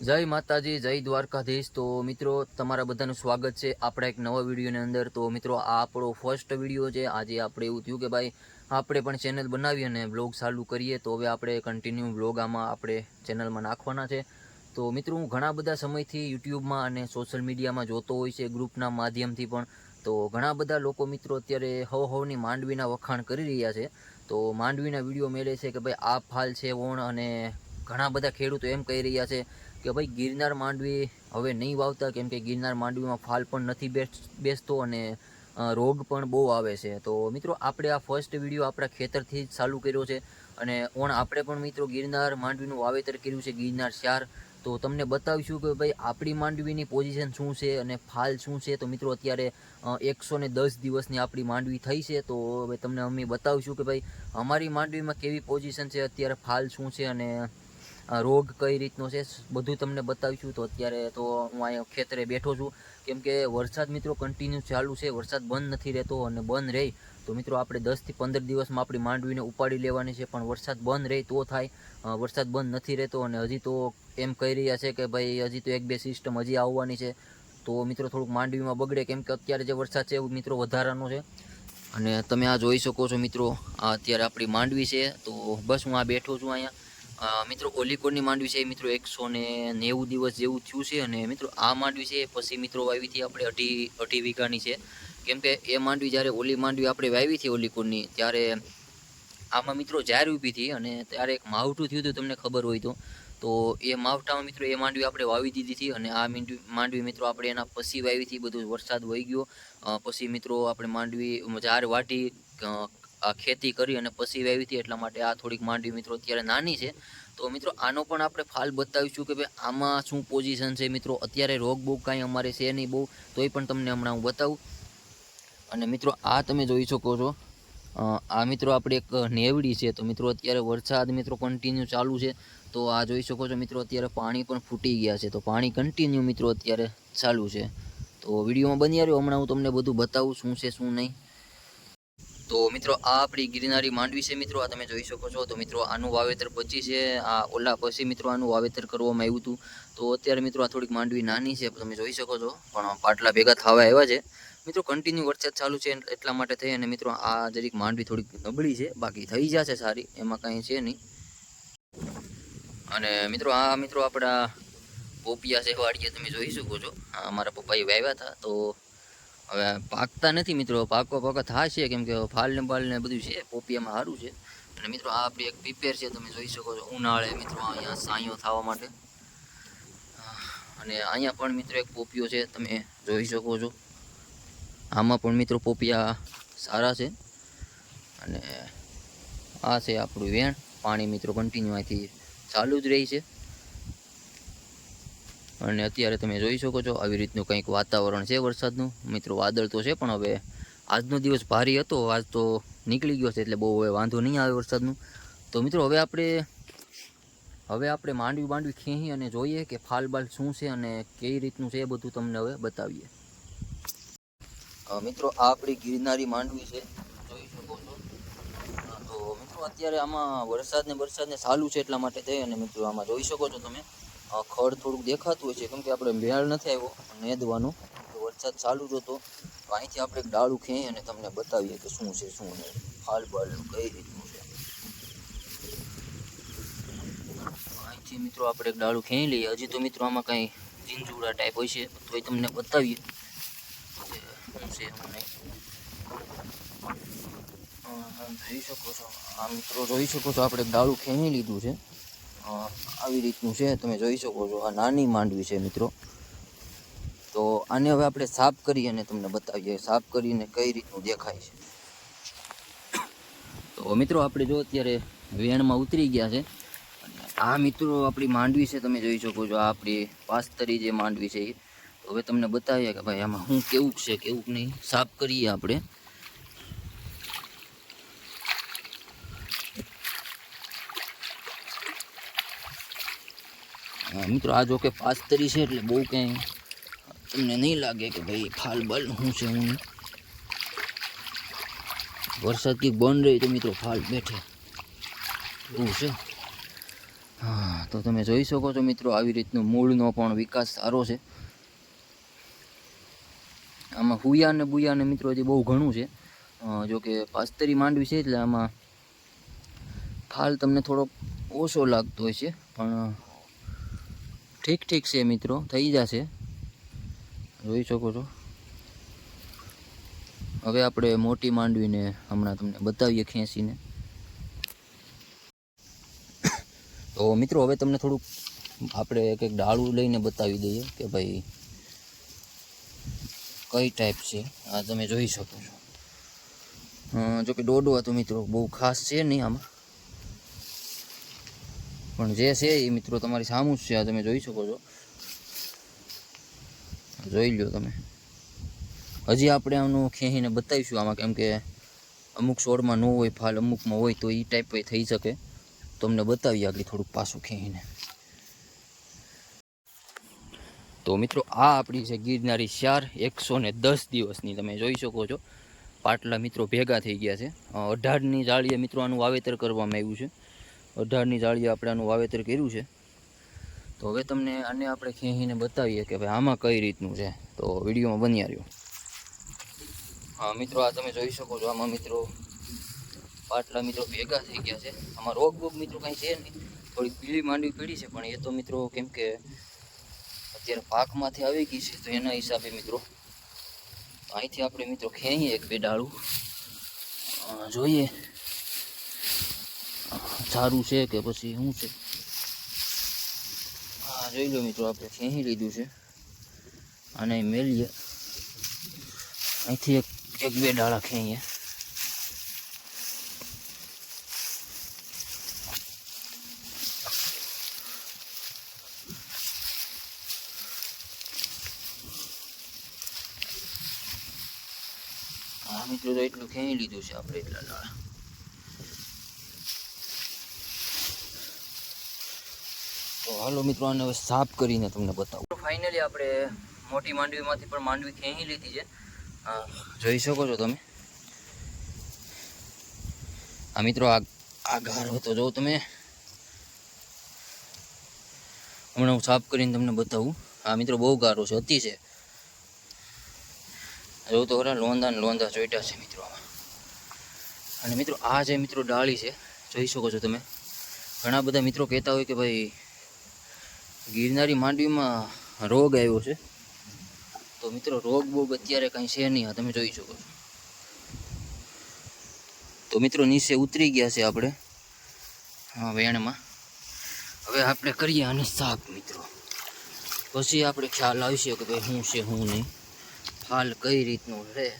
જય માતાજી, જય દ્વારકાધીશ। તો મિત્રો તમારા બધાનું સ્વાગત છે આપણા એક નવા વિડીયોની અંદર। તો મિત્રો આ આપણો ફર્સ્ટ વિડીયો છે। આજે આપણે એવું થયું કે ભાઈ આપણે પણ ચેનલ બનાવી અને બ્લોગ ચાલુ કરીએ। તો હવે આપણે કન્ટિન્યુ બ્લોગ આમાં આપણે ચેનલમાં નાખવાના છે। તો મિત્રો હું ઘણા બધા સમયથી યુટ્યુબમાં અને સોશિયલ મીડિયામાં જોતો હોય છે, ગ્રુપના માધ્યમથી પણ। તો ઘણા બધા લોકો મિત્રો અત્યારે હવની માંડવીના વખાણ કરી રહ્યા છે। તો માંડવીના વિડીયો મેળે છે કે ભાઈ આ ફાલ છે ઓણ, અને ઘણા બધા ખેડૂતો એમ કહી રહ્યા છે કે ભાઈ ગિરનાર માંડવી હવે નહીં વાવતા, કેમ કે ગિરનાર માંડવીમાં ફાલ પણ નથી બેસતો અને રોગ પણ બહુ આવે છે। તો મિત્રો આપણે આ ફર્સ્ટ વિડીયો આપણા ખેતરથી જ ચાલુ કર્યો છે, અને ઓણ આપણે પણ મિત્રો ગિરનાર માંડવીનું વાવેતર કર્યું છે, ગિરનાર 4। તો તમને બતાવીશું કે ભાઈ આપણી માંડવીની પોઝિશન શું છે અને ફાલ શું છે। તો મિત્રો અત્યારે 110 દિવસની આપણી માંડવી થઈ છે। તો હવે તમને અમે બતાવીશું કે ભાઈ અમારી માંડવીમાં કેવી પોઝિશન છે, અત્યારે ફાલ શું છે અને રોગ કઈ રીતનો છે, બધું તમને બતાવીશું। તો અત્યારે તો હું અહીંયા ખેતરે બેઠો છું, કેમ કે વરસાદ મિત્રો કન્ટિન્યુ ચાલુ છે, વરસાદ બંધ નથી રહેતો, અને બંધ રહે તો મિત્રો આપણે 10 થી 15 દિવસમાં આપણી માંડવીને ઉપાડી લેવાની છે। પણ વરસાદ બંધ રહે તો થાય, વરસાદ બંધ નથી રહેતો, અને હજી તો એમ કહી રહ્યા છે કે ભાઈ હજી તો 1-2 સિસ્ટમ હજી આવવાની છે। તો મિત્રો થોડુંક માંડવીમાં બગડે, કેમ કે અત્યારે જે વરસાદ છે એ મિત્રો વધારાનો છે। અને તમે આ જોઈ શકો છો મિત્રો, આ અત્યારે આપણી માંડવી છે। તો બસ હું આ બેઠો છું અહીંયા। મિત્રો ઓલીકોડની માંડવી છે મિત્રો 190 દિવસ જેવું થયું છે, અને મિત્રો આ માંડવી છે પછી મિત્રો વાવી હતી આપણે અઢી વીઘાની છે। કેમ કે એ માંડવી જ્યારે ઓલી માંડવી આપણે વાવી હતી ઓલીકોડની, ત્યારે આમાં મિત્રો જાર ઊભી હતી, અને ત્યારે એક માવઠું થયું હતું, તમને ખબર હોય તો એ માવઠામાં મિત્રો એ માંડવી આપણે વાવી દીધી હતી, અને આ માંડવી મિત્રો આપણે એના પછી વાવી હતી, બધું વરસાદ વહી ગયો પછી મિત્રો આપણે માંડવી જાર વાટી આ ખેતી કરી અને પછી વાવી હતી, એટલા માટે આ થોડીક માંડવી મિત્રો અત્યારે નાની છે। તો મિત્રો આનો પણ આપણે ફાલ બતાવીશું કે ભાઈ આમાં શું પોઝિશન છે। મિત્રો અત્યારે રોગ બોગ કાંઈ અમારે છે નહીં બહુ, તોય પણ તમને હમણાં હું બતાવું। અને મિત્રો આ તમે જોઈ શકો છો, આ મિત્રો આપણે એક નેવડી છે। તો મિત્રો અત્યારે વરસાદ મિત્રો કન્ટિન્યુ ચાલુ છે। તો આ જોઈ શકો છો મિત્રો અત્યારે પાણી પણ ફૂટી ગયા છે। તો પાણી કન્ટિન્યુ મિત્રો અત્યારે ચાલુ છે। તો વિડીયોમાં બની રહ્યો, હમણાં હું તમને બધું બતાવું શું છે શું નહીં। તો મિત્રો આ આપણી ગિરનારી માંડવી છે મિત્રો, આ તમે જોઈ શકો છો। તો મિત્રો આનું વાવેતર પછી છે, આ ઓલા પછી મિત્રો આનું વાવેતર કરવામાં આવ્યું હતું। તો અત્યારે મિત્રો આ થોડીક માંડવી નાની છે, તમે જોઈ શકો છો, પણ પાટલા ભેગા થવા આવ્યા છે। મિત્રો કન્ટિન્યુ વરસાદ ચાલુ છે એટલા માટે થઈ, અને મિત્રો આ જરીક માંડવી થોડીક નબળી છે, બાકી થઈ જશે સારી, એમાં કાંઈ છે નહીં। અને મિત્રો આ મિત્રો આપણા પોપિયા છે વાડીએ, તમે જોઈ શકો છો, અમારા પપ્પાએ વાવ્યા હતા। તો હવે પાકતા નથી મિત્રો, પાકવા થશે, કેમ કે ફાલ ને બાલ ને બધું છે, પોપિયામાં સારું છે। અને મિત્રો આ આપણી એક પીપેર છે, તમે જોઈ શકો છો, ઉનાળે મિત્રો અહીંયા સાંયો થવા માટે। અને અહીંયા પણ મિત્રો એક પોપિયો છે, તમે જોઈ શકો છો, આમાં પણ મિત્રો પોપિયા સારા છે। અને આ છે આપણું વેણ, પાણી મિત્રો કન્ટિન્યુ અહીંથી ચાલુ જ રહી છે। અને અત્યારે તમે જોઈ શકો છો આવી રીતનું કંઈક વાતાવરણ છે વરસાદનું। મિત્રો વાદળ તો છે, પણ હવે આજનો દિવસ ભારી હતો, આજ તો નીકળી ગયો છે, એટલે બહુ હવે વાંધો નહીં આવે વરસાદનું। તો મિત્રો હવે આપણે માંડવી ખેંચી અને જોઈએ કે ફાલ બાલ શું છે અને કઈ રીતનું છે, એ બધું તમને હવે બતાવીએ। મિત્રો આ આપણી ગિરનારી માંડવી છે, જોઈ શકો છો। તો મિત્રો અત્યારે આમાં વરસાદને ચાલુ છે એટલા માટે થઈ, અને મિત્રો આમાં જોઈ શકો છો તમે, ખડ થોડુંક દેખાતું હોય છે, કેમ કે આપણે મેળ નથી આવ્યો નેદવાનું, વરસાદ ચાલુ જ હતો। તો અહીંથી આપણે એક ડાળું ખેંચી અને તમને બતાવીએ કે શું છે શું નહીં, ફાલ બાલનું કઈ રીતનું છે। અહીંથી મિત્રો આપણે એક ડાળું ખેંચી લઈએ, હજી તો મિત્રો આમાં કાંઈ ઝીંઝુડા ટાઈપ હોય છે, તો એ તમને બતાવીએ કે શું છે શું નહીં। જોઈ શકો છો, આ મિત્રો જોઈ શકો છો, આપણે ડાળું ખેંચી લીધું છે, આવી રીતનું છે, તમે જોઈ શકો છો, આ નાની માંડવી છે મિત્રો। તો આને હવે આપણે સાફ કરી અને તમને બતાવીએ, સાફ કરીને કઈ રીતનું દેખાય છે। તો મિત્રો આપણે જો અત્યારે વેણમાં ઉતરી ગયા છે, અને આ મિત્રો આપણી માંડવી છે, તમે જોઈ શકો છો, આ આપણી પાસ્તરી જે માંડવી છે, તો હવે તમને બતાવીએ કે ભાઈ આમાં શું કેવું છે કેવું નહીં, સાફ કરીએ આપણે। મિત્રો આ જો કે પાસ્તરી છે, એટલે બહુ કંઈ તમને નહીં લાગે કે ભાઈ ફાલ બાલ શું છે હું નહીં। વરસાદ કંઈક બંધ રહી તો મિત્રો ફાલ બેઠે એવું છે। હા, તો તમે જોઈ શકો છો મિત્રો, આવી રીતનું મૂળનો પણ વિકાસ સારો છે. આમાં હુયા ને બુયા ને મિત્રો હજી બહુ ઘણું છે. જો કે પાસ્તરી માંડવી છે એટલે આમાં ફાલ તમને થોડોક ઓછો લાગતો હોય છે, પણ ઠીક છે મિત્રો, થઈ જશે. જોઈ શકો છો. હવે આપણે મોટી માંડવીને હમણાં તમને બતાવીએ ખેંચીને. તો મિત્રો હવે તમને થોડુંક આપણે કંઈક ડાળું લઈને બતાવી દઈએ કે ભાઈ કઈ ટાઈપ છે. આ તમે જોઈ શકો છો. જો કે દોડવા તો મિત્રો બહુ ખાસ છે નહીં આમાં, પણ જે છે એ મિત્રો તમારી સામું જ છે. આ તમે જોઈ શકો છો, જોઈ લો તમે. હજી આપણે આનું ખેંચીને બતાવીશું આમાં, કેમ કે અમુક છોડમાં ન હોય ફાલ, અમુકમાં હોય, તો એ ટાઈપ થઈ શકે. તમને બતાવીએ આગળ થોડુંક પાછું ખેંચીને. તો મિત્રો આ આપણી છે ગિરનારી 110 દિવસની. તમે જોઈ શકો છો પાટલા મિત્રો ભેગા થઈ ગયા છે. 18ની જાળીએ મિત્રો આનું વાવેતર કરવામાં આવ્યું છે. 18ની જાળીએ આપણે આનું વાવેતર કર્યું છે. તો હવે તમને આને આપણે ખેંચીને બતાવીએ કે ભાઈ આમાં કઈ રીતનું છે. તો વિડીયોમાં બન્યા રહ્યો. હા મિત્રો, આ તમે જોઈ શકો છો, આમાં મિત્રો પાટલા મિત્રો ભેગા થઈ ગયા છે. આમાં રોગ બોગ મિત્રો કાંઈ છે નહીં. થોડીક પીળી માંડવી પડી છે, પણ એ તો મિત્રો કેમ કે અત્યારે પાકમાંથી આવી ગઈ છે, તો એના હિસાબે મિત્રો અહીંથી આપણે મિત્રો ખેંચીએ એક બે ડાળું, જોઈએ સારું છે કે પછી શું છે. હા જોઈ લો મિત્રો, આપણે ખેંચી લીધું છે. અને મેલીએ અહીંથી એક બે ડાળા ખેંચીએ. હા મિત્રો, તો એટલું ખેંચી લીધું છે આપણે, એટલા ડાળા. તો હાલો મિત્રો, આને હવે સાફ કરીને તમને બતાવું. ફાઇનલી આપણે મોટી માંડવીમાંથી પણ માંડવી ખેંચી લીધી છે. જોઈ શકો છો તમે. આ મિત્રો આ ગારો તો જો તમે, હમણાં હું સાફ કરીને તમને બતાવું. આ મિત્રો બહુ ગારો છે, અતિ છે. જો તો ખરા લોંદા ચોઈટા છે મિત્રો આમાં. અને મિત્રો આ જે મિત્રો ડાળી છે, જોઈ શકો છો તમે. ઘણા બધા મિત્રો કહેતા હોય કે ભાઈ ગિરનારી માંડવીમાં રોગ આવ્યો છે. તો મિત્રો રોગ બોગ અત્યારે કાંઈ છે નહીં. આ તમે જોઈ શકો છો. તો મિત્રો નીચે ઉતરી ગયા છે આપણે વેણમાં. હવે આપણે કરીએ આને સાફ મિત્રો, પછી આપણે ખ્યાલ આવશે કે ભાઈ શું છે શું નહીં, હાલ કઈ રીતનું રહે.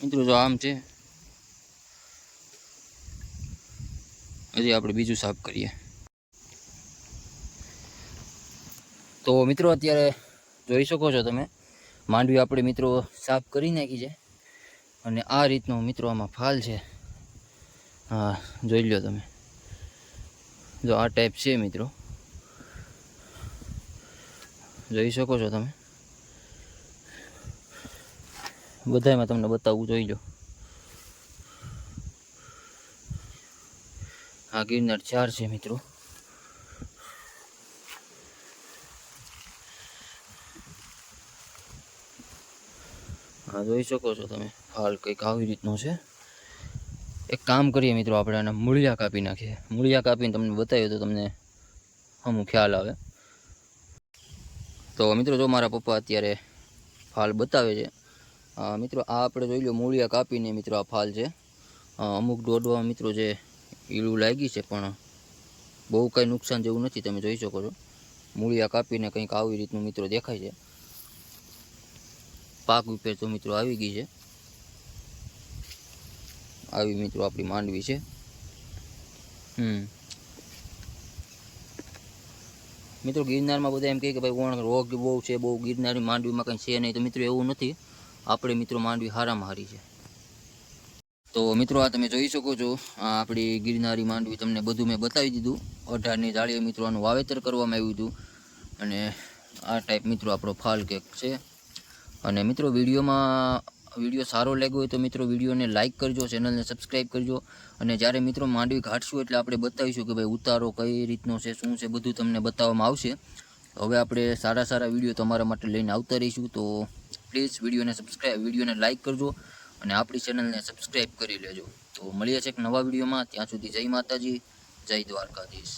મિત્રો જો આમ છે, હજી આપણે બીજું સાફ કરીએ. તો મિત્રો અત્યારે જોઈ શકો છો તમે, માંડવી આપણે મિત્રો સાફ કરી નાખી છે. અને આ રીતનો મિત્રો આમાં ફાલ છે. હા જોઈ લો તમે, જો આ ટાઈપ છે મિત્રો, જોઈ શકો છો તમે. બધામાં તમને બતાવવું, જોઈ લો. આ ગિરનાર 4 છે મિત્રો. હા જોઈ શકો છો તમે, હાલ કંઈક આવી રીતનો છે. એક કામ કરીએ મિત્રો, આપણે આના મૂળિયા કાપી નાખીએ. મૂળિયા કાપીને તમને બતાવીએ તો તમને અમુક ખ્યાલ આવે. તો મિત્રો જો મારા પપ્પા અત્યારે ફાલ બતાવે છે. મિત્રો આ આપણે જોઈ લો, મૂળિયા કાપીને મિત્રો આ ફાલ છે. અમુક દોડવા મિત્રો જે ઈળું લાગી છે, પણ બહુ કાંઈ નુકસાન જેવું નથી. તમે જોઈ શકો છો, મૂળિયા કાપીને કંઈક આવી રીતનું મિત્રો દેખાય છે. પાક ઉપર તો મિત્રો આવી ગઈ છે. આવી મિત્રો આપણી માંડવી છે. મિત્રો ગિરનારમાં બધા એમ કહે કે ભાઈ રોગ બહુ છે, બહુ ગિરનારી માંડવીમાં કંઈ છે નહીં. તો મિત્રો એવું નથી. આપણે મિત્રો માંડવી હારામાં હારી છે. તો મિત્રો આ તમે જોઈ શકો છો, આ આપણી ગિરનારી માંડવી તમને બધું મેં બતાવી દીધું. 18ની જાળીએ મિત્રો આનું વાવેતર કરવામાં આવ્યું હતું. અને આ ટાઈપ મિત્રો આપણો ફાલ કેક છે. અને મિત્રો વિડીયો સારો લાગ્યો હોય તો મિત્રો વિડીયોને લાઇક કરજો, ચેનલને સબસ્ક્રાઈબ કરજો. અને જ્યારે મિત્રો માંડવી ઘાટશું એટલે આપણે બતાવીશું કે ભાઈ ઉતારો કઈ રીતનો છે, શું છે, બધું તમને બતાવવામાં આવશે. હવે આપણે સારા વિડીયો તમારા માટે લઈને આવતા રહીશું. તો પ્લીઝ વિડીયોને લાઇક કરજો અને આપણી ચેનલને સબસ્ક્રાઈબ કરી લેજો. તો મળીએ છીએ એક નવા વિડીયોમાં. ત્યાં સુધી જય માતાજી, જય દ્વારકાધીશ.